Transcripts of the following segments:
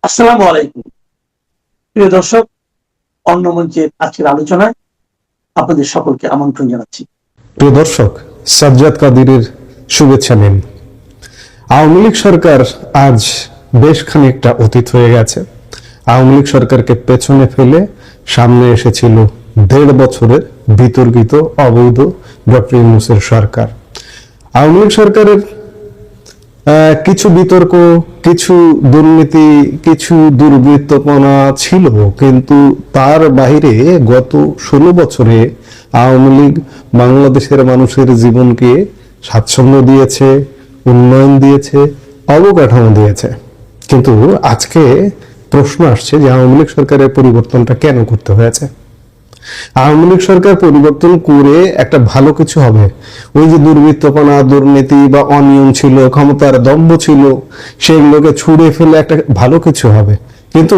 আসসালামু আলাইকুম। প্রিয় দর্শক, অন্য মঞ্চের আজকের আলোচনায় আপনাদের সকলকে আমন্ত্রণ জানাচ্ছি। প্রিয় দর্শক, সাজ্জাদ কাদিরের শুভেচ্ছা নিন। আওয়ামী লীগ সরকার আজ বেশ খানিকটা অতীত হয়ে গেছে। আওয়ামী লীগ সরকারকে পেছনে ফেলে সামনে এসেছিল ১.৫ বছরের বিতর্কিত অবৈধ ডক্টর ইউনূসের সরকার। আওয়ামী লীগ সরকারের কিছু বিতর্ক, কিছু দুর্নীতি, কিছু দুর্বৃত্তপনা ছিল, কিন্তু তার বাইরে গত ১৬ বছরে আওয়ামী লীগ বাংলাদেশের মানুষের জীবনকে স্বাচ্ছন্দ্য দিয়েছে, উন্নয়ন দিয়েছে, অবকাঠামো দিয়েছে। কিন্তু আজকে প্রশ্ন আসছে যে আওয়ামী লীগ সরকারের পরিবর্তনটা কেন করতে হয়েছে। আওয়ামী লীগ সরকার পরিবর্তন করে একটা ভালো কিছু হবে? ওই যে দুর্বৃত্তপনা, দুর্নীতি বা অনিয়ম ছিল, ক্ষমতার দম্ভ ছিল, সেগুলোকে ছুড়ে ফেলে একটা ভালো কিছু হবে। কিন্তু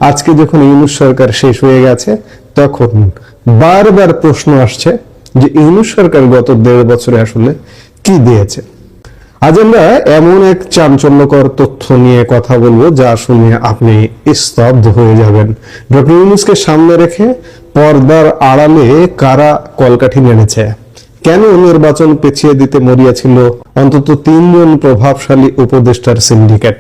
আজকে যখন ইউনূস সরকার শেষ হয়ে গেছে, তখন বারবার প্রশ্ন আসছে যে ইউনূস সরকার গত ১.৫ বছরে আসলে কি দিয়েছে। আজ আমরা এমন এক চাঞ্চল্যকর তথ্য নিয়ে কথা বলবো যা শুনে আপনি স্তব্ধ হয়ে যাবেন। ডক্টর ইউনূসকে সামনে রেখে পর্দার আড়ালে কারা কলকাঠি নেড়েছে, কেন নির্বাচন পেছিয়ে দিতে মরিয়া ছিল অন্তত ৩ জন প্রভাবশালী উপদেষ্টার সিন্ডিকেট।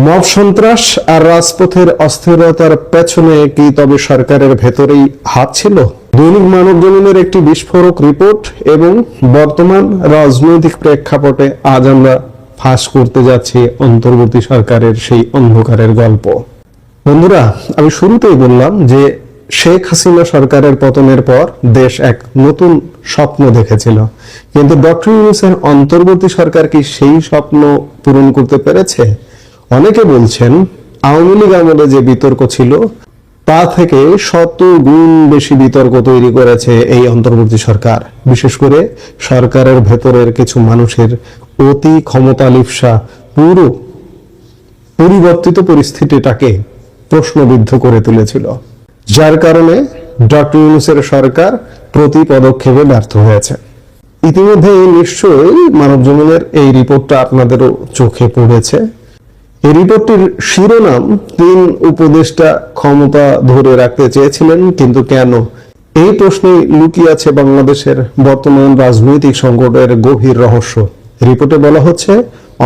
মব সন্ত্রাস আর রাজপথের অস্থিরতার পেছনে কি তবে সরকারের ভেতরেই হাত ছিল? দৈনিক মানবজমিনের একটি বিস্ফোরক রিপোর্ট এবং বর্তমান রাজনৈতিক প্রেক্ষাপটে আজ আমরা ফাঁস করতে যাচ্ছি অন্তর্বর্তী সরকারের সেই অন্ধকারের গল্প। বন্ধুরা, আমি শুরুতেই বললাম যে শেখ হাসিনা সরকারের পতনের পর দেশ এক নতুন স্বপ্ন দেখেছিল, কিন্তু ডক্টর ইউনূসের অন্তর্বর্তী সরকার কি সেই স্বপ্ন পূরণ করতে পেরেছে? অনেকে বলছেন আওয়ামী লীগ আমলে যে বিতর্ক ছিল তা থেকে ১০০ গুণ বেশি বিতর্ক তৈরি করেছে এই অন্তর্বর্তী সরকার। বিশেষ করে সরকারের ভেতরের কিছু মানুষের অতি ক্ষমতালিপ্সা পুরো পরিবর্তিত পরিস্থিতিটাকে প্রশ্নবিদ্ধ করে তুলেছিল, যার কারণে ডক্টর ইউনূসের সরকার প্রতি পদক্ষেপে ব্যর্থ হয়েছে। ইতিমধ্যে নিশ্চয়ই মানবজমিনের এই রিপোর্টটা আপনাদেরও চোখে পড়েছে। এই রিপোর্টটির শিরোনাম ৩ উপদেষ্টা ক্ষমতা ধরে রাখতে চেয়েছিলেন, কিন্তু কেন? এই প্রশ্নে লুকিয়ে আছে বাংলাদেশের বর্তমান রাজনৈতিক সংকটের গভীর রহস্য। রিপোর্টে বলা হচ্ছে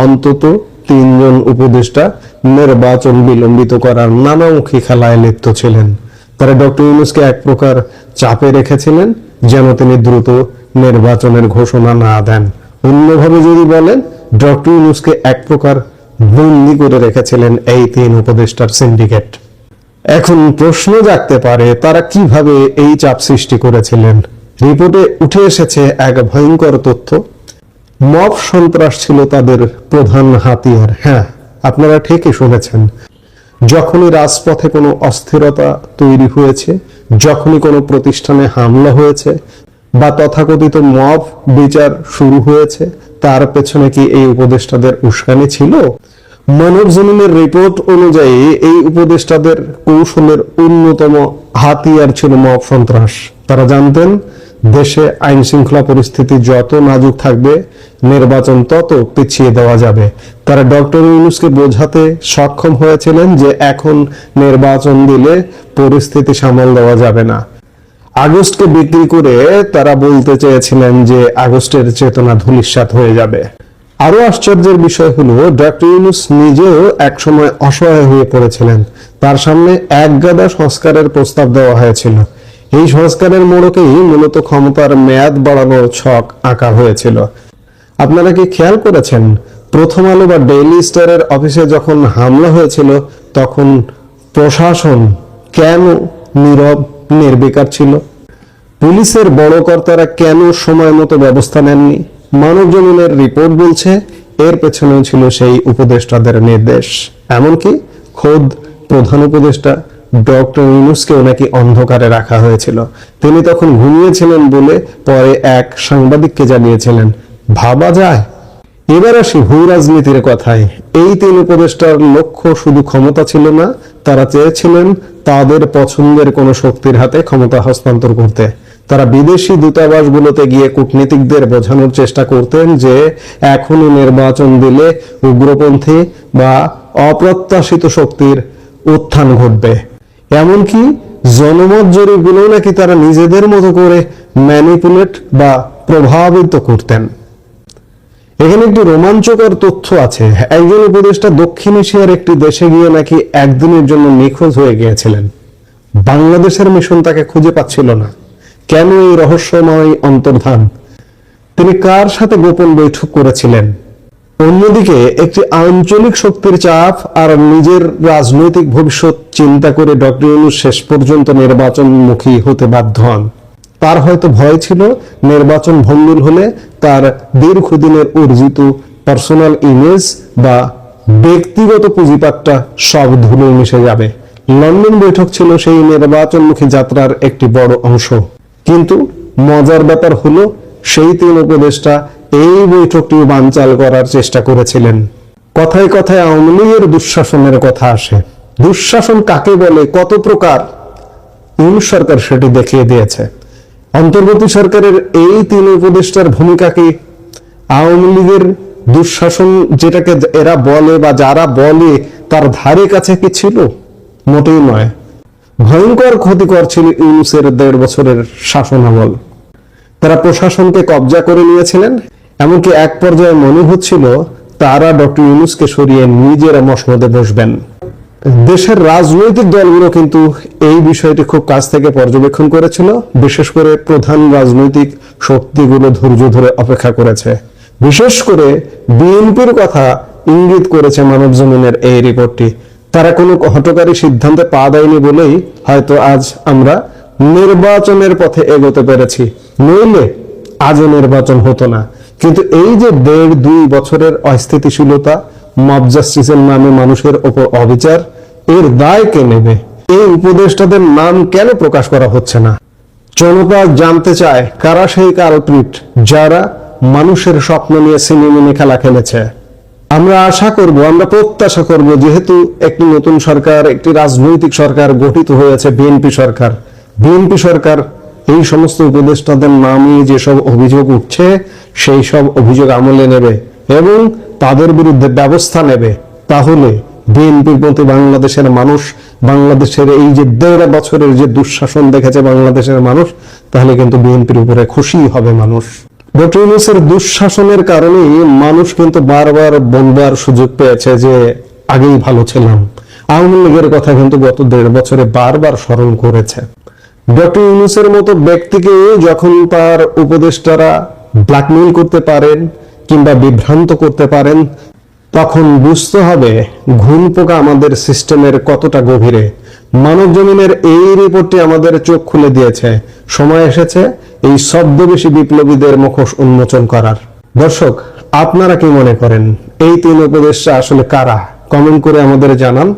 অন্তত ৩ জন উপদেষ্টা নির্বাচন বিলম্বিত করার নানামুখী খেলায় লিপ্ত ছিলেন। তারা ডক্টর ইউনূসকে এক প্রকার চাপে রেখেছিলেন যেন তিনি দ্রুত নির্বাচনের ঘোষণা না দেন। অন্যভাবে যদি বলেন, ডক্টর ইউনূসকে এক প্রকার বন্দী করে রেখেছিলেন এই ৩ উপদেষ্টার সিন্ডিকেট। এখন প্রশ্ন জাগতে পারে, তারা কিভাবে এই চাপ সৃষ্টি করেছিলেন? রিপোর্টে উঠে এসেছে এক ভয়ঙ্কর তথ্য, মব সন্ত্রাস ছিল তাদের প্রধান হাতিয়ার। হ্যাঁ, আপনারা ঠিকই শুনেছেন। যখনই রাজপথে কোনো অস্থিরতা তৈরি হয়েছে, যখনই কোনো প্রতিষ্ঠানে হামলা হয়েছে বা তথাকথিত মব বিচার শুরু হয়েছে, তার পেছনে কি এই উপদেষ্টাদের উস্কানি ছিল? মানবজমিনের রিপোর্ট অনুযায়ী এই উপদেষ্টাদের কৌশলের অন্যতম হাতিয়ার ছিল মব সন্ত্রাস। তারা জানতেন দেশে আইন শৃঙ্খলা পরিস্থিতি যত নাজুক থাকবে, নির্বাচন তত পিছিয়ে দেওয়া যাবে। তারা ডক্টর ইউনূসকে বোঝাতে সক্ষম হয়েছিলেন যে এখন নির্বাচন দিলে পরিস্থিতি সামাল দেওয়া যাবে না। আগস্টকে বিক্রি করে তারা বলতে চেয়েছিলেন যে আগস্টের চেতনা ধূলিসাৎ হয়ে যাবে। আরো আশ্চর্যের বিষয় হলো, ডক্টর ইউনূস নিজেও একসময় অসহায় হয়ে পড়েছিলেন। তার সামনে একগাদা সংস্কারের প্রস্তাব দেওয়া হয়েছিল। এই সংস্কারের মোড়কেই মূলত ক্ষমতার মেয়াদ বাড়ানোর ছক আঁকা হয়েছিল। আপনারা কি খেয়াল করেছেন, প্রথম আলো বা ডেইলি স্টারের অফিসে যখন হামলা হয়েছিল তখন প্রশাসন কেন নীরব নির্বিকার ছিল? পুলিশের বড় কর্তারা কেন সময় মতো ব্যবস্থা নেননি? মানবজমিনের রিপোর্ট বলছে এর পেছনেও ছিল সেই উপদেষ্টাদের নির্দেশ। এমনকি খোদ প্রধান উপদেষ্টা ডক্টর ইউনূসকেও নাকি অন্ধকারে রাখা হয়েছিল। তিনি তখন ঘুমিয়েছিলেন বলে পরে এক সাংবাদিককে জানিয়েছিলেন। ভাবা যায়। এবার আসি ভূ রাজনীতির কথায়। এই ৩ উপদেষ্টার লক্ষ্য শুধু ক্ষমতা ছিল না, তারা চেয়েছিলেন তাদের পছন্দের কোনো শক্তির হাতে ক্ষমতা হস্তান্তর করতে। তারা বিদেশি দূতাবাসগুলোতে গিয়ে কূটনীতিকদের বোঝানোর চেষ্টা করতেন যে এখনই নির্বাচন দিলে উগ্রপন্থী বা অপ্রত্যাশিত শক্তির উত্থান ঘটবে। এমনকি জনমত জরিপগুলো নাকি তারা নিজেদের মতো করে ম্যানিপুলেট বা প্রভাবিত করতেন। এখানে একটি রোমাঞ্চকর তথ্য আছে। একজন উপদেষ্টা দক্ষিণ এশিয়ার একটি দেশে গিয়ে নাকি একদিনের জন্য নিখোঁজ হয়ে গিয়েছিলেন। বাংলাদেশের মিশন তাকে খুঁজে পাচ্ছিল না। কেন এই রহস্যময় অন্তর্ধান? তিনি কার সাথে গোপন বৈঠক করেছিলেন? অন্যদিকে একটি আঞ্চলিক শক্তির চাপ আর নিজের রাজনৈতিক ভবিষ্যৎ চিন্তা করে ডক্টর ইউনূস শেষ পর্যন্ত নির্বাচনমুখী হতে বাধ্য হন। তার হয়তো ভয় ছিল নির্বাচন ভণ্ডুল হলে তার দীর্ঘদিনের অর্জিত পার্সোনাল ইমেজ বা ব্যক্তিগত পুঁজিপাটটা সব ধুলোয় মিশে যাবে। লন্ডন বৈঠক ছিল সেই নির্বাচনমুখী যাত্রার একটি বড় অংশ। কিন্তু মজার ব্যাপার হলো সেই তিন উপদেষ্টা এই বৈঠকটিও বানচাল করার চেষ্টা করেছিলেন। কথায় কথায় আওয়ামী লীগের দুঃশাসনের কথা আসে। দুঃশাসন কাকে বলে, কত প্রকার, ইউনূস সরকার সেটি দেখিয়ে দিয়েছে। অন্তর্বর্তী সরকারের এই তিন উপদেষ্টার ভূমিকা কি আওয়ামী লীগের দুঃশাসন যেটাকে এরা বলে বা যারা বলে তার ধারে কাছে কি ছিল? মোটেই নয়। ভয়ঙ্কর ক্ষতিকর ছিল ইউনূসের 1.5 বছরের শাসনামল। তারা প্রশাসনকে কবজা করে নিয়েছিলেন। এমনকি এক পর্যায়ে মনে হচ্ছিল তারা ডক্টর ইউনূসকে সরিয়ে নিজেরা মসনদে বসবেন। দেশের রাজনৈতিক দলগুলো কিন্তু এই বিষয়টি খুব কাছ থেকে পর্যবেক্ষণ করেছিল। বিশেষ করে প্রধান রাজনৈতিক শক্তিগুলো ধৈর্য ধরে অপেক্ষা করেছে। বিশেষ করে বিএনপির কথা ইঙ্গিত করেছে মানব জমিনের এই রিপোর্টটি। তারা কোনো হঠকারী সিদ্ধান্তে পা দেয়নি বলেই হয়তো আজ আমরা নির্বাচনের পথে এগোতে পেরেছি, নইলে আজও নির্বাচন হতো না। কিন্তু এই যে 1.5-2 বছরের অস্থিতিশীলতা, মব জাস্টিসের নামে মানুষের ওপর অবিচার, এর দায় কে নেবে? এই উপদেষ্টাদের নাম কেন প্রকাশ করা হচ্ছে না? জনতা জানতে চায় কারা সেই কালপ্রিট যারা মানুষের স্বপ্ন নিয়ে সিনেমিনি খেলা খেলেছে। আমরা প্রত্যাশা করব, যেহেতু একটি নতুন সরকার, একটি রাজনৈতিক সরকার গঠিত হয়েছে, বিএনপি সরকার এই সমস্ত উপদেষ্টাদের নামে যেসব অভিযোগ উঠছে সেই সব অভিযোগ আমলে নেবে এবং তাদের বিরুদ্ধে ব্যবস্থা নেবে। তাহলে বিএনপির প্রতি বাংলাদেশের মানুষ, বাংলাদেশের এই যে 1.5 বছরের যে দুঃশাসন দেখেছে বাংলাদেশের মানুষ, তাহলে কিন্তু বিএনপির উপরে খুশি হবে মানুষ। ডক্টর ইউনূসের দুঃশাসনের কারণেই মানুষ কিন্তু বারবার বলবার সুযোগ পেয়েছে যে আগেই ভালো ছিলাম। আওয়ামী লীগের কথা কিন্তু গত 1.5 বছরে বারবার স্মরণ করেছে। ডক্টর ইউনূসের মতো ব্যক্তিকে যখন তার উপদেষ্টারা ব্ল্যাকমেইল করতে পারেন কিংবা বিভ্রান্ত করতে পারেন, তখন বুঝতে হবে ঘুণ পোকা আমাদের সিস্টেমের কতটা গভীরে। মানব জমিনের এই রিপোর্টটি আমাদের চোখ খুলে দিয়েছে। সময় এসেছে এই ছদ্মবেশী বিপ্লবীদের মুখোশ উন্মোচন করার। দর্শক, আপনারা কি মনে করেন এই তিন উপদেষ্টা আসলে কারা? কমেন্ট করে আমাদের জানান।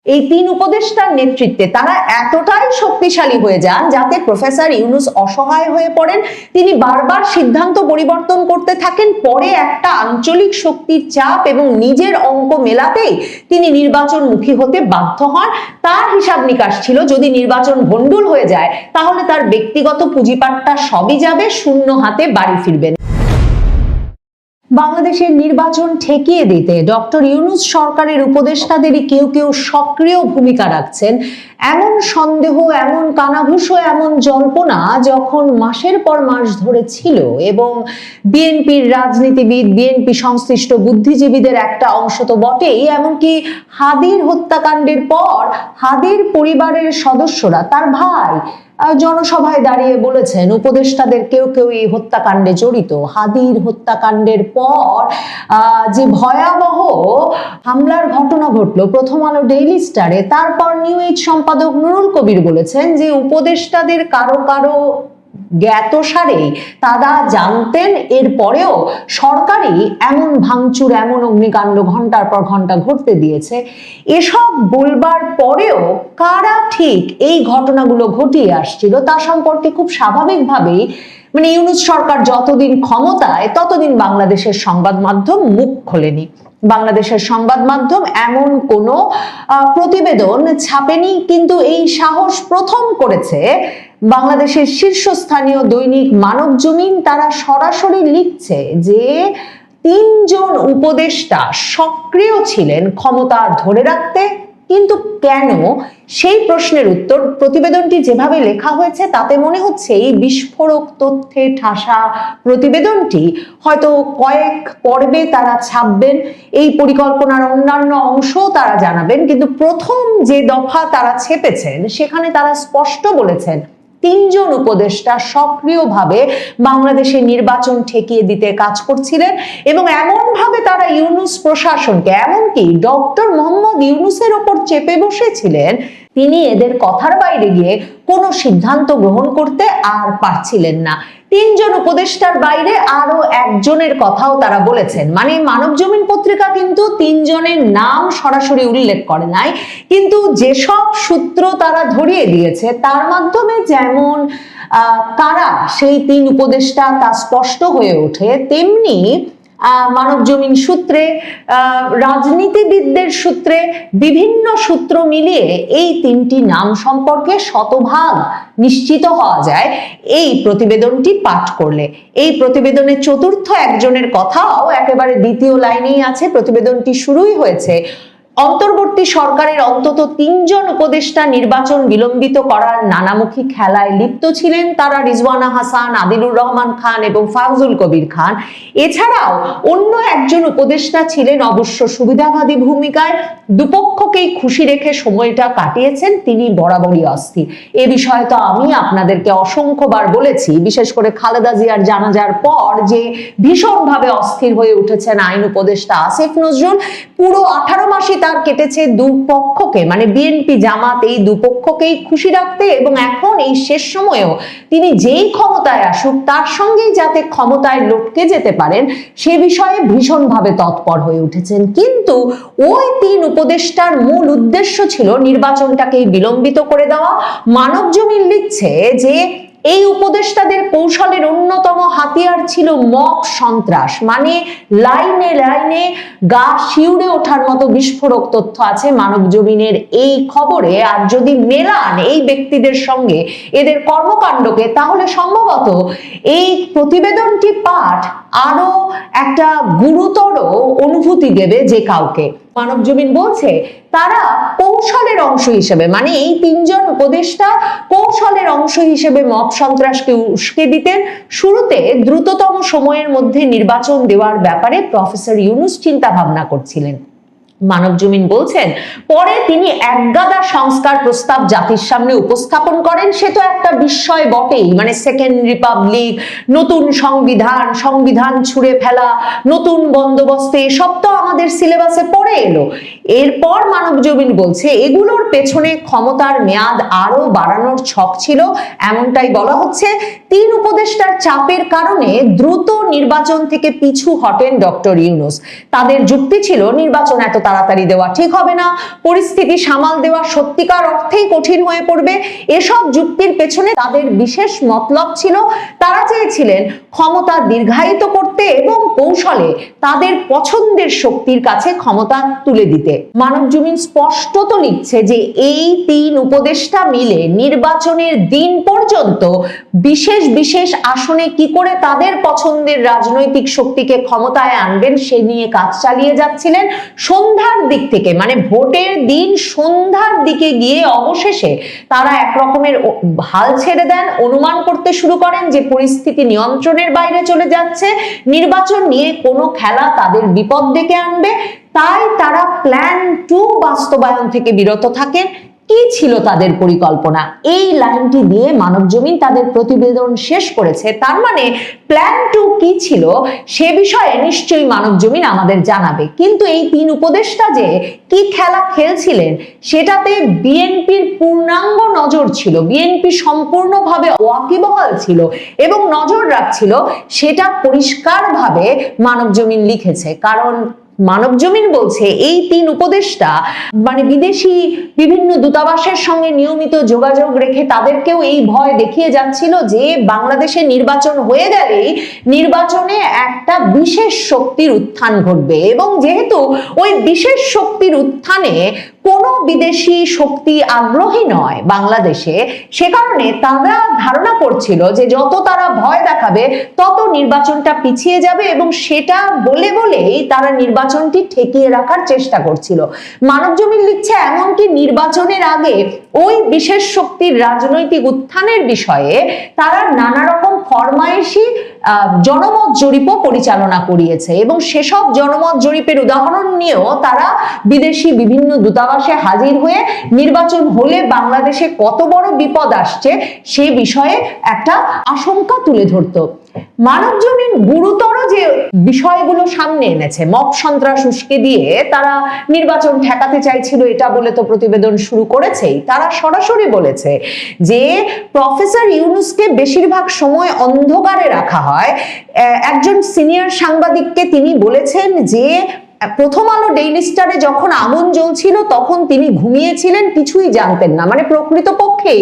এই তিন উপদেষ্টার নেতৃত্বে তারা এতটাই শক্তিশালী হয়ে যান যাতে প্রফেসর ইউনূস অসহায় হয়ে পড়েন। তিনি বারবার সিদ্ধান্ত পরিবর্তন করতে থাকেন। পরে একটা আঞ্চলিক শক্তির চাপ এবং নিজের অঙ্ক মেলাতেই তিনি নির্বাচনমুখী হতে বাধ্য হন। তার হিসাব নিকাশ ছিল যদি নির্বাচন ভণ্ডুল হয়ে যায় তাহলে তার ব্যক্তিগত পুঁজিপাটটা সবই যাবে, শূন্য হাতে বাড়ি ফিরবেন। বাংলাদেশের নির্বাচন ঠেকিয়ে দিতে ডক্টর ইউনূস সরকারের উপদেষ্টাদেরই কেউ কেউ সক্রিয় ভূমিকা রাখছেন এমন সন্দেহ, এমন কানাঘুষো, এমন জল্পনা যখন মাসের পর মাস ধরে ছিল এবং বিএনপির রাজনীতিবিদ, বিএনপি সংশ্লিষ্ট বুদ্ধিজীবীদের একটা অংশ তো বটেই, এমনকি হাদির হত্যাকাণ্ডের পর হাদির পরিবারের সদস্যরা, তার ভাই জনসভায় দাঁড়িয়ে বলেছেন উপদেষ্টাদের কেউ কেউ এই হত্যাকাণ্ডে জড়িত। হাদির হত্যাকাণ্ডের পর যে ভয়াবহ হামলার ঘটনা ঘটলো প্রথম আলো ডেইলি স্টারে, তারপর নিউ এজ সম্পাদক নুরুল কবির বলেছেন যে উপদেষ্টাদের কারো কারো জ্ঞাতসারেই তারা জানতেন, এরপরেও সরকারই এমন ভাঙচুর, এমন অগ্নিকাণ্ড ঘন্টার পর ঘন্টা ঘটতে দিয়েছে। এসব বলবার পরেও কারা ঠিক এই ঘটনাগুলো ঘটিয়ে আসছিল তা সম্পর্কে খুব স্বাভাবিকভাবেই ইউনূস সরকার যতদিন ক্ষমতায় ততদিন বাংলাদেশের সংবাদ মাধ্যম মুখ খোলেনি। বাংলাদেশের সংবাদ মাধ্যম এমন কোনো প্রতিবেদন ছাপেনি, কিন্তু এই সাহস প্রথম করেছে বাংলাদেশের শীর্ষস্থানীয় দৈনিক মানব জমিন। তারা সরাসরি লিখছে যে 3 জন উপদেষ্টা সক্রিয় ছিলেন ক্ষমতা ধরে রাখতে কিন্তু কেন, সেই প্রশ্নের উত্তর প্রতিবেদনটি যেভাবে লেখা হয়েছে তাতে মনে হচ্ছে এই বিস্ফোরক তথ্যে ঠাসা প্রতিবেদনটি হয়তো কয়েক পর্বে তারা ছাপবেন, এই পরিকল্পনার অন্যান্য অংশও তারা জানাবেন, কিন্তু প্রথম যে দফা তারা ছেপেছেন সেখানে তারা স্পষ্ট বলেছেন 3 জন উপদেষ্টা সক্রিয়ভাবে বাংলাদেশের নির্বাচন ঠেকিয়ে দিতে কাজ করছিলেন এবং এমনভাবে তারা ইউনূস প্রশাসনকে, এমনকি ডক্টর মোহাম্মদ ইউনূসের ওপর চেপে বসেছিলেন, তিনি এদের কথার বাইরে গিয়ে কোনো সিদ্ধান্ত গ্রহণ করতে আর পারছিলেন না। 3 জন উপদেষ্টার বাইরে আরো একজনের কথাও তারা বলেছেন, মানে মানবজমিন পত্রিকা কিন্তু 3 জনের নাম সরাসরি উল্লেখ করে নাই, কিন্তু যেসব সূত্র তারা ধরিয়ে দিয়েছে তার মাধ্যমে যেমন কারা সেই 3 উপদেষ্টা তা স্পষ্ট হয়ে ওঠে, তেমনি মানবজমিন সূত্রে, রাজনীতিবিদদের সূত্রে, বিভিন্ন সূত্র মিলিয়ে এই 3টি নাম সম্পর্কে শতভাগ নিশ্চিত হওয়া যায় এই প্রতিবেদনটি পাঠ করলে। এই প্রতিবেদনের চতুর্থ একজনের কথাও একেবারে দ্বিতীয় লাইনেই আছে। প্রতিবেদনটি শুরুই হয়েছে, অন্তর্বর্তী সরকারের অন্তত 3 জন উপদেষ্টা নির্বাচন বিলম্বিত করার নানামুখী খেলায় লিপ্ত ছিলেন। তারা রিজওয়ানা হাসান, আদিলুর রহমান খান এবং ফাউজুল কবির খান। এছাড়াও অন্য একজন উপদেষ্টা ছিলেন অবশ্য সুবিধাবাদী ভূমিকায়, দুপক্ষকেই খুশি রেখে সময়টা কাটিয়েছেন, তিনি বরাবরই অস্থির। এ বিষয়ে তো আমি আপনাদেরকে অসংখ্যবার বলেছি, বিশেষ করে খালেদা জিয়ার জানাজার পর যে ভীষণভাবে অস্থির হয়ে উঠেছেন আইন উপদেষ্টা আসিফ নজরুল। পুরো 18 মাসই তার কেটেছে দুপক্ষকে, মানে বিএনপি জামাত এই দুপক্ষকেই খুশি রাখতে, এবং এখন এই শেষ সময়েও তিনি যেই ক্ষমতায় আসুক তার সঙ্গেই যাতে ক্ষমতায় লটকে যেতে পারেন সে বিষয়ে ভীষণভাবে তৎপর হয়ে উঠেছেন। কিন্তু ওই 3 উপদেষ্টার মূল উদ্দেশ্য ছিল নির্বাচনটাকেই বিলম্বিত করে দেওয়া। মানবজমিন লিখছে যে এই উপদেষ্টাদের কৌশলের অন্যতম হাতিয়ার ছিল মব সন্ত্রাস, মানে লাইনে লাইনে গা শিউরে ওঠার মতো বিস্ফোরক তথ্য আছে মানবজমিনের এই খবরে। আর যদি মেলান এই ব্যক্তিদের সঙ্গে এদের কর্মকাণ্ডকে, তাহলে সম্ভবত এই প্রতিবেদনটি পাঠ আরো একটা গুরুতর অনুভূতি দেবে যে কাউকে। মানবজমিন বলছে তারা কৌশলের অংশ হিসেবে, মানে এই 3 জন উপদেষ্টা কৌশলের অংশ হিসেবে মব সন্ত্রাসকে উস্কে দিতেন। শুরুতে দ্রুততম সময়ের মধ্যে নির্বাচন দেওয়ার ব্যাপারে প্রফেসর ইউনূস চিন্তা ভাবনা করছিলেন। মানবজমিন বলছেন পরে তিনি একগাদা সংস্কার প্রস্তাব জাতির সামনে উপস্থাপন করেন। সে তো একটা বিস্ময় বটেই, মানে সেকেন্ড রিপাবলিক, নতুন সংবিধান, সংবিধান ছুঁড়ে ফেলা, নতুন বন্দোবস্তে, এসব তো আমাদের সিলেবাসে পড়ে এলো। এরপর মানবজমিন বলছে এগুলোর পেছনে ক্ষমতার মেয়াদ আরো বাড়ানোর ছক ছিল, এমনটাই বলা হচ্ছে। 3 উপদেষ্টার চাপের কারণে দ্রুত নির্বাচন থেকে পিছু হটেন ডক্টর ইউনূস। তাদের যুক্তি ছিল নির্বাচন এত তাড়াতাড়ি দেওয়া ঠিক হবে না, পরিস্থিতি সামাল দেওয়া সত্যিকার অর্থেই কঠিন হয়ে পড়বে। এসব যুক্তির পেছনে তাদের বিশেষ মতলব ছিল, তারা চেয়েছিলেন ক্ষমতা দীর্ঘায়িত করতে এবং কৌশলে তাদের পছন্দের শক্তির কাছে ক্ষমতা তুলে দিতে। মানবজমিন স্পষ্টত লিখছে যে এই 3 উপদেষ্টা মিলে নির্বাচনের দিন পর্যন্ত বিশেষ বিশেষ আসনে কি করে তাদের পছন্দের রাজনৈতিক শক্তিকে ক্ষমতায় আনবেন সে নিয়ে কাজ চালিয়ে যাচ্ছিলেন। সন্ধ্যার দিক থেকে, মানে ভোটের দিন সন্ধ্যার দিকে গিয়ে অবশেষে তারা এক রকমের হাল ছেড়ে দেন, অনুমান করতে শুরু করেন যে পরিস্থিতি নিয়ন্ত্রণের বাইরে চলে যাচ্ছে, নির্বাচন নিয়ে কোনো খেলা তাদের বিপদ ডেকে আনবে। তাই তারা প্ল্যান 2 বাস্তবায়ন থেকে বিরত থাকেন। কি ছিল তাদের পরিকল্পনা? এই লাইনটি দিয়ে মানবজমিন তাদের প্রতিবেদন শেষ করেছে। তার মানে প্ল্যান 2 কি ছিল সে বিষয়ে নিশ্চয়ই মানবজমিন আমাদের জানাবে। কিন্তু এই 3 উপদেষ্টা যে কি খেলা খেলছিলেন সেটাতে বিএনপির পূর্ণাঙ্গ নজর ছিল, বিএনপি সম্পূর্ণভাবে ওয়াকিবহাল ছিল এবং নজর রাখছিল, সেটা পরিষ্কারভাবে মানবজমিন লিখেছে। কারণ মানবজমিন বলছে এই 3 উপদেষ্টা মানে বিদেশি বিভিন্ন দূতাবাসের সঙ্গে নিয়মিত যোগাযোগ রেখে তাদেরকেও এই ভয় দেখিয়ে যাচ্ছিল যে বাংলাদেশে নির্বাচন হয়ে গেলেই নির্বাচনে একটা বিশেষ শক্তির উত্থান ঘটবে, এবং যেহেতু ওই বিশেষ শক্তির উত্থানে কোনো বিদেশি শক্তি আগ্রহী নয় বাংলাদেশে, সে কারণে তারা ধারণা করছিল যে যত তারা ভয় দেখাবে তত নির্বাচনটা পিছিয়ে যাবে, এবং সেটা বলে বলেই তারা নির্বাচনটি ঠেকিয়ে রাখার চেষ্টা করছিল। মানবজমিন লিখছে এমনকি নির্বাচনের আগে ওই বিশেষ শক্তির রাজনৈতিক উত্থানের বিষয়ে তারা নানা রকম ফরমায়েশি জনমত জরিপও পরিচালনা করিয়েছে এবং সেসব জনমত জরিপের উদাহরণ নিয়েও তারা বিদেশি বিভিন্ন দূতাবাসে হাজির হয়ে নির্বাচন হলে বাংলাদেশে কত বড় বিপদ আসছে সে বিষয়ে একটা আশঙ্কা তুলে ধরতো। মানবজমিন গুরুতর যে বিষয়গুলো সামনে এনেছে, মব সন্ত্রাস উস্কে দিয়ে তারা নির্বাচন ঠেকাতে চাইছিল এটা বলে তো প্রতিবেদন শুরু করেছেই। তারা সরাসরি বলেছে যে প্রফেসর ইউনূসকে বেশিরভাগ সময় অন্ধকারে রাখা হয়। একজন সিনিয়র সাংবাদিককে তিনি বলেছেন যে প্রথম আলো ডেইলি স্টারে যখন আগুন জ্বলছিল তখন তিনি ঘুমিয়েছিলেন, কিছুই জানতেন না। মানে প্রকৃতপক্ষে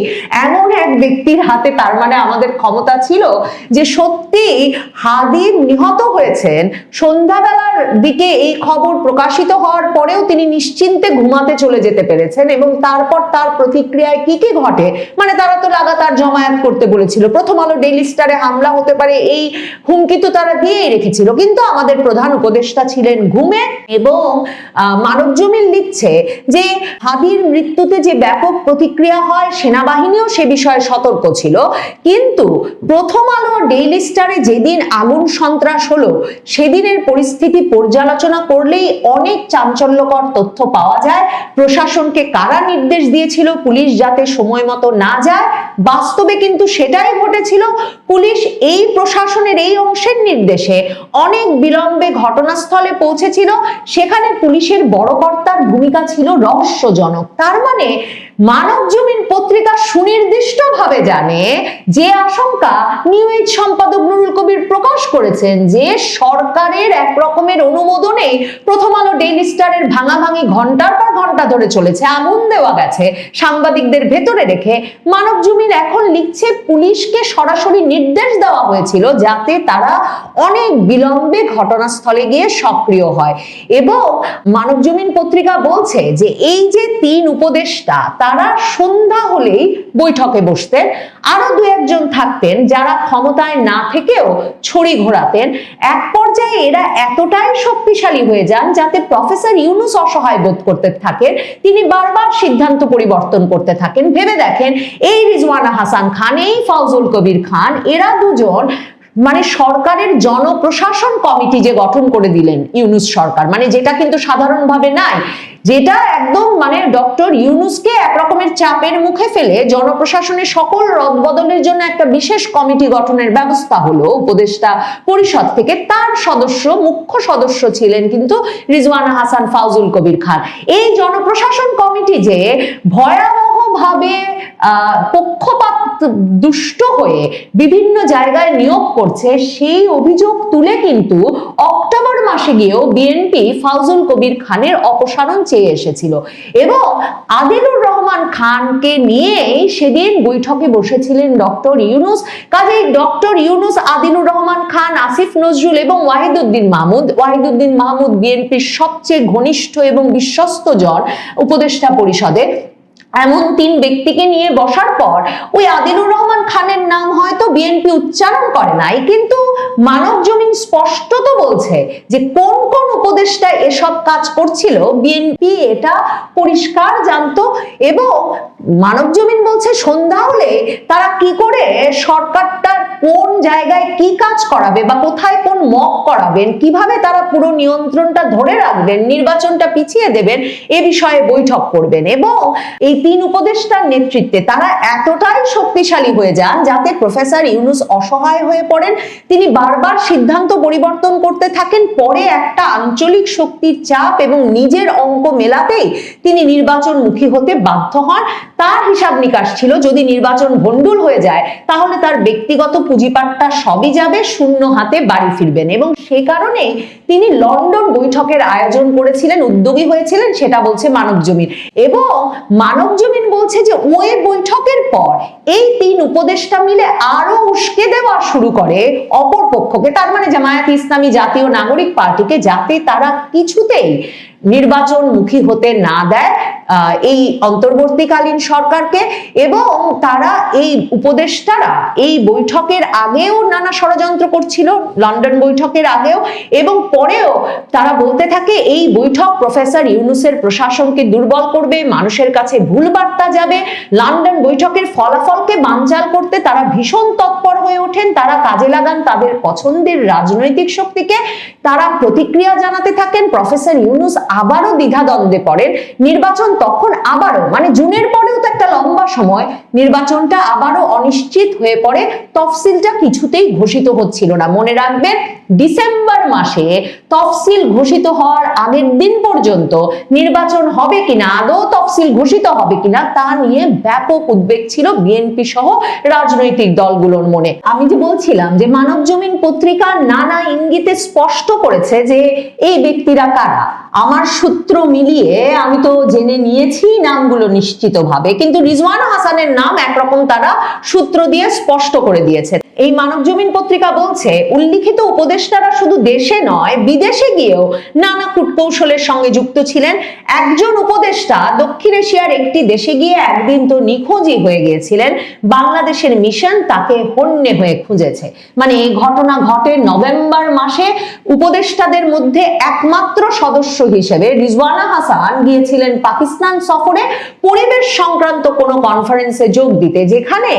এমন এক ব্যক্তির হাতে তার মানে আমাদের ক্ষমতা ছিল যে সত্যি হাদি নিহত হয়েছেন, সন্ধ্যাবেলার দিকে এই খবর প্রকাশিত হওয়ার পরেও তিনি নিশ্চিন্তে ঘুমাতে চলে যেতে পেরেছেন এবং তারপর তার প্রতিক্রিয়ায় কি কি ঘটে, মানে তারা তো লাগাতার জমায়েত করতে বলেছিল, প্রথম আলো ডেইলি স্টারে হামলা হতে পারে এই হুমকি তো তারা দিয়েই রেখেছিল, কিন্তু আমাদের প্রধান উপদেষ্টা ছিলেন ঘুমে। এবং মানবজমিন লিখছে যে হাদির মৃত্যুতে যে ব্যাপক প্রতিক্রিয়া হয় সেনাবাহিনীও সে বিষয়ে সতর্ক ছিল, কিন্তু প্রথম আলো ডেইলি স্টারে যেদিন আগুন সন্ত্রাস হলো সেদিনের পরিস্থিতি পর্যালোচনা করলেই অনেক চাঞ্চল্যকর তথ্য পাওয়া যায়। প্রশাসনকে কারা নির্দেশ দিয়েছিল পুলিশ যাতে সময় মতো না যায়, বাস্তবে কিন্তু সেটাই ঘটেছিল। পুলিশ এই প্রশাসনের এই অংশের নির্দেশে অনেক বিলম্বে ঘটনাস্থলে পৌঁছেছিল, সেখানে পুলিশের বড় কর্তার ভূমিকা ছিল রহস্যজনক। তার মানে মানবজমিন পত্রিকা সুনির্দিষ্টভাবে জানে যে আশঙ্কা নিউ এজ সম্পাদক নুরুল কবির প্রকাশ করেছেন, যে সরকারের এক রকমের অনুমোদনে প্রথম আলো ডেইলি স্টারের ভাঙাভাঙি ঘন্টার পর ঘন্টা ধরে চলেছে, আগুন দেওয়া গেছে সাংবাদিকদের ভেতরে রেখে। মানবজমিন এখন লিখছে পুলিশকে সরাসরি নির্দেশ দেওয়া হয়েছিল যাতে তারা অনেক বিলম্বে ঘটনাস্থলে গিয়ে সক্রিয় হয়। এবং মানবজমিন পত্রিকা বলছে যে এই যে তিন উপদেষ্টা তারা সন্ধ্যা হলেই বৈঠকে বসতেন, আরো দু একজন থাকতেন যারা ক্ষমতায় না থেকেও ছড়ি ঘোরাতেন। এক পর্যায়ে এরা এতটাই শক্তিশালী হয়ে যান যাতে প্রফেসর ইউনূস অসহায় বোধ করতে থাকেন, তিনি বারবার সিদ্ধান্ত পরিবর্তন করতে থাকেন। ভেবে দেখেন, এই রিজওয়ানা হাসান খান, এই ফাউজুল কবির খান, এরা দুজন মানে সরকারের জনপ্রশাসন কমিটি যে গঠন করে দিলেন ইউনূস সরকার, মানে যেটা কিন্তু সাধারণভাবে নাই, যেটা একদম মানে ডক্টর ইউনূসকে একরকমের চাপের মুখে ফেলে জনপ্রশাসনের সকল রদবদলের জন্য একটা বিশেষ কমিটি গঠনের ব্যবস্থা হলো উপদেষ্টা পরিষদ থেকে। তার সদস্য, মুখ্য সদস্য ছিলেন কিন্তু রিজওয়ানা হাসান, ফাউজুল কবির খান। এই জনপ্রশাসন কমিটি যে ভয়াবহভাবে পক্ষপাত দুষ্ট হয়ে বিভিন্ন জায়গায় নিয়োগ করছে সেই অভিযোগ তুলে কিন্তু অক্টোবর মাসে গিয়েও বিএনপি ফাউজুল কবির খানের অপসারণ চেয়ে এসেছিল এবং আদিলুর রহমান খানকে নিয়েই সেদিন বৈঠকে বসেছিলেন ডক্টর ইউনূস। কাজেই ডক্টর ইউনূস, আদিলুর রহমান খান, আসিফ নজরুল এবং ওয়াহিদুদ্দিন মাহমুদ বিএনপির সবচেয়ে ঘনিষ্ঠ এবং বিশ্বস্ত জন উপদেষ্টা পরিষদে, এমন তিন ব্যক্তিকে নিয়ে বসার পর ওই আদিলুর রহমান খানের নাম হয়তো বিএনপি উচ্চারণ করে নাই, কিন্তু মানবজমিন স্পষ্টত বলছে যে কোন কোন উপদেষ্টা এসব কাজ করছিল বিএনপি এটা পরিষ্কার জানতো। এবং মানবজমিন বলছে সন্ধ্যা হলে তারা কি করে সরকারটার কোন জায়গায় কি কাজ করাবে বা কোথায় কোন মক করাবেন, কিভাবে তারা পুরো নিয়ন্ত্রণটা ধরে রাখবেন, নির্বাচনটা পিছিয়ে দেবেন, এ বিষয়ে বৈঠক করবেন। এবং এই তিন উপদেষ্টার নেতৃত্বে তারা এতটাই শক্তিশালী হয়ে যান যাতে প্রফেসর ইউনূস অসহায় হয়ে পড়েন, তিনি বারবার সিদ্ধান্ত পরিবর্তন করতে থাকেন। পরে একটা আঞ্চলিক শক্তির চাপ এবং নিজের অঙ্ক মেলাতেই তিনি নির্বাচনমুখী হতে বাধ্য হন। তার হিসাব নিকাশ ছিল যদি নির্বাচন ভণ্ডুল হয়ে যায় তাহলে তার ব্যক্তিগত পুঁজিপাটটা সবই যাবে, শূন্য হাতে বাড়ি ফিরবেন। এবং সে কারণে তিনি লন্ডন বৈঠকের আয়োজন করেছিলেন, উদ্যোগী হয়েছিলেন, সেটা বলছে মানবজমিন। এবং মানবজমিন বলছে যে ওই বৈঠকের পর এই তিন উপদেষ্টা মিলে আরো উস্কে দেওয়া শুরু করে অপর পক্ষকে, তার মানে জামায়াতে ইসলামী, জাতীয় নাগরিক পার্টিকে, যাতে তারা কিছুতেই নির্বাচনমুখী হতে না দেয় এই অন্তর্বর্তীকালীন সরকারকে, এবং তারা এই উপদেষ্টারা এই বৈঠকের আগেও নানা ষড়যন্ত্র করছিল, লন্ডন বৈঠকের আগেও এবং পরেও। তারা বলতে থাকে এই বৈঠক প্রফেসর ইউনূসের প্রশাসনকে দুর্বল করবে, মানুষের কাছে ভুল বার্তা যাবে। লন্ডন বৈঠকের ফলাফলকে বানচাল করতে তারা ভীষণ তৎপর হয়ে ওঠেন, তারা কাজে লাগান তাদের পছন্দের রাজনৈতিক শক্তিকে, তারা প্রতিক্রিয়া জানাতে থাকেন। প্রফেসর ইউনূস আবারও দ্বিধাদ্বন্দ্বে পড়েন। নির্বাচন তখন আবারও, মানে জুনের পরেও তো একটা লম্বা সময়, নির্বাচনটা আবারও অনিশ্চিত হয়ে পড়ে। তফসিলটা কিছুতেই ঘোষিত হচ্ছিল না। মনে রাখবেন, ডিসেম্বর মাসে তফসিল ঘোষিত হওয়ার আগের দিন পর্যন্ত নির্বাচন হবে কিনা, আদৌ তফসিল ঘোষিত হবে কিনা তা নিয়ে ব্যাপক উদ্বেগ ছিল বিএনপি সহ রাজনৈতিক দলগুলোর মনে। আমি যে বলছিলাম যে মানবজমিন পত্রিকা নানা ইঙ্গিতে স্পষ্ট করেছে যে এই ব্যক্তিরা কারা। আমার সূত্র মিলিয়ে আমি তো জেনে নিয়েছি নামগুলো নিশ্চিতভাবে, কিন্তু রিজওয়ানা হাসানের নাম একরকম তারা সূত্র দিয়ে স্পষ্ট করে দিয়েছে। এই মানবজমিন পত্রিকা বলছে, উল্লিখিত উপদেষ্টারা শুধু দেশে নয় বিদেশে গিয়েও নানা কূটকৌশলের সঙ্গে যুক্ত ছিলেন। একজন উপদেষ্টা দক্ষিণ এশিয়ার একটি দেশে গিয়ে একদিন তো নিখোঁজই হয়ে গিয়েছিলেন। বাংলাদেশের মিশন তাকে হন্যে হয়ে খুঁজেছে। মানে এই ঘটনা ঘটে নভেম্বর মাসে। উপদেষ্টাদের মধ্যে একমাত্র সদস্য হিসেবে রিজওয়ানা হাসান গিয়েছিলেন পাকিস্তান সফরে পরিবেশ সংক্রান্ত কোনো কনফারেন্সে যোগ দিতে, যেখানে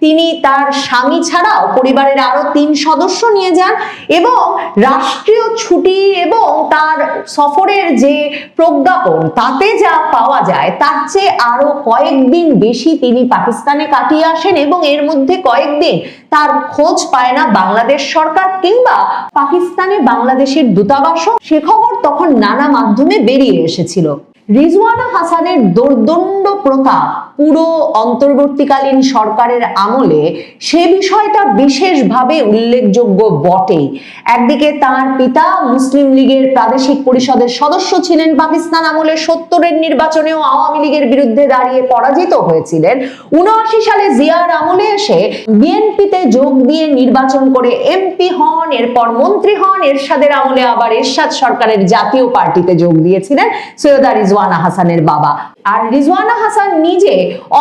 তিনি তার স্বামী ছাড়াও পরিবারের আরো 3 সদস্য নিয়ে যান এবং রাষ্ট্রীয় ছুটি এবং তার সফরের যে প্রজ্ঞাপন তাতে যা পাওয়া যায় তার চেয়ে আরো কয়েকদিন বেশি তিনি পাকিস্তানে কাটিয়ে আসেন এবং এর মধ্যে কয়েকদিন তার খোঁজ পায় না বাংলাদেশ সরকার কিংবা পাকিস্তানে বাংলাদেশের দূতাবাসও। সে খবর তখন নানা মাধ্যমে বেরিয়ে এসেছিল। রিজওয়ানা হাসানের দোর্দণ্ড প্রতাপ পুরো অন্তর্বর্তীকালীন সরকারের আমলে সে বিষয়টা বিশেষভাবে উল্লেখযোগ্য বটেই। একদিকে তার পিতা মুসলিম লীগের প্রাদেশিক পরিষদের সদস্য ছিলেন, পাকিস্তান আমলে 70-এর নির্বাচনেও আওয়ামী লীগের বিরুদ্ধে দাঁড়িয়ে পরাজিত হয়েছিলেন। 79 সালে জিয়ার আমলে এসে বিএনপিতে যোগ দিয়ে নির্বাচন করে এমপি হন, এরপর মন্ত্রী হন। এরশাদের আমলে আবার এরশাদ সরকারের জাতীয় পার্টিতে যোগ দিয়েছিলেন সৈয়দা রিজওয়ানা হাসানের বাবা। আর রিজওয়ানা হাসান নিজে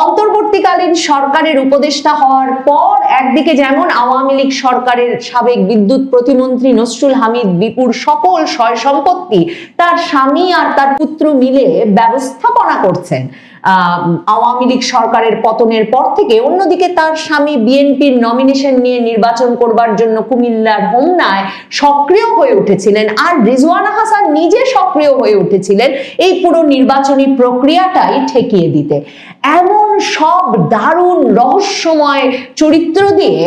অন্তর্বর্তীকালীন সরকারের উপদেষ্টা হওয়ার পর একদিকে যেমন আওয়ামী লীগ সরকারের সাবেক বিদ্যুৎ প্রতিমন্ত্রী নসরুল হামিদ বিপুর সকল সয় সম্পত্তি তার স্বামী আর তার পুত্র মিলে ব্যবস্থাপনা করছেন আওয়ামী লীগ সরকারের পতনের পর থেকে। অন্যদিকে তার স্বামী বিএনপির নমিনেশন নিয়ে নির্বাচন করবার জন্য কুমিল্লার হোমনায় সক্রিয় হয়ে উঠেছিলেন, আর রিজওয়ানা হাসান নিজে সক্রিয় হয়ে উঠেছিলেন এই পুরো নির্বাচনী প্রক্রিয়াটাই ঠেকিয়ে দিতে। এমন সব দারুণ রহস্যময় চরিত্র দিয়ে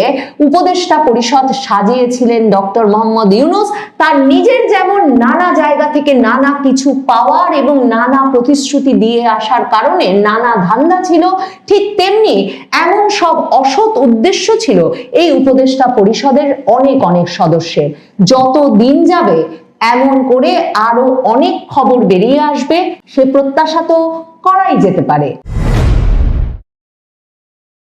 উপদেষ্টা পরিষদ সাজিয়েছিলেন ডক্টর মোহাম্মদ ইউনূস। তার নিজের যেমন নানা জায়গা থেকে নানা কিছু পাওয়ার এবং নানা প্রতিশ্রুতি দিয়ে আসার কারণে নানা ধান্দা ছিল, ঠিক তেমনি এমন সব অসৎ উদ্দেশ্য ছিল এই উপদেষ্টা পরিষদের অনেক অনেক সদস্যের। যত দিন যাবে এমন করে আরো অনেক খবর বেরিয়ে আসবে, সে প্রত্যাশা তো করাই যেতে পারে।